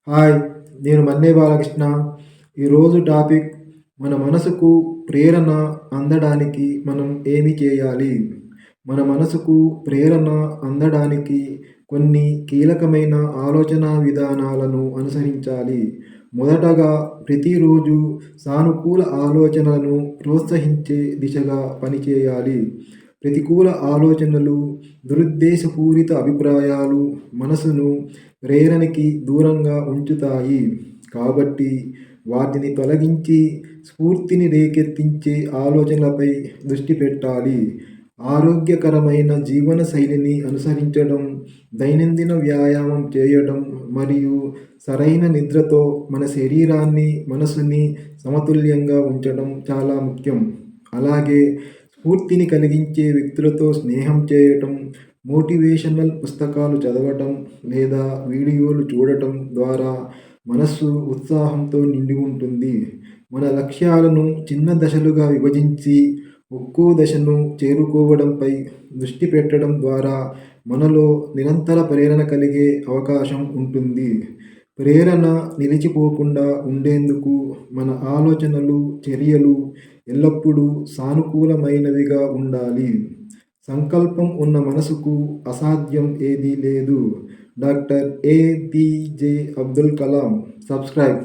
Hi! నేను మన్నే బాలకృష్ణ. ఈరోజు topic మన మనసుకు ప్రేరణ అందడానికి మనం ఏమి చేయాలి? మన మనసుకు ప్రేరణ అందడానికి కొన్ని కీలకమైన ఆలోచనా విధానాలను అనుసరించాలి. మొదటగా ప్రతిరోజు సానుకూల ఆలోచనలను ప్రోత్సహించే దిశగా పనిచేయాలి. ప్రతికూల ఆలోచనలు, దురుద్దేశపూరిత అభిప్రాయాలు మనసును ప్రేరణకి దూరంగా ఉంచుతాయి. కాబట్టి వాటిని తొలగించి స్ఫూర్తిని రేకెత్తించే ఆలోచనలపై దృష్టి పెట్టాలి. ఆరోగ్యకరమైన జీవన శైలిని అనుసరించడం, దైనందిన వ్యాయామం చేయడం మరియు సరైన నిద్రతో మన శరీరాన్ని, మనసుని సమతుల్యంగా ఉంచడం చాలా ముఖ్యం. అలాగే స్ఫూర్తిని కలిగించే వ్యక్తులతో స్నేహం చేయటం, మోటివేషనల్ పుస్తకాలు చదవటం లేదా వీడియోలు చూడటం ద్వారా మనస్సు ఉత్సాహంతో నిండి ఉంటుంది. మన లక్ష్యాలను చిన్న దశలుగా విభజించి ఒక్కో దశను చేరుకోవడంపై దృష్టి పెట్టడం ద్వారా మనలో నిరంతర ప్రేరణ కలిగే అవకాశం ఉంటుంది. ప్రేరణ నిలిచిపోకుండా ఉండేందుకు మన ఆలోచనలు, చర్యలు ఎల్లప్పుడూ సానుకూలమైనవిగా ఉండాలి. సంకల్పం ఉన్న మనసుకు అసాధ్యం ఏదీ లేదు. Doctor APJ Abdul Kalam. Subscribe.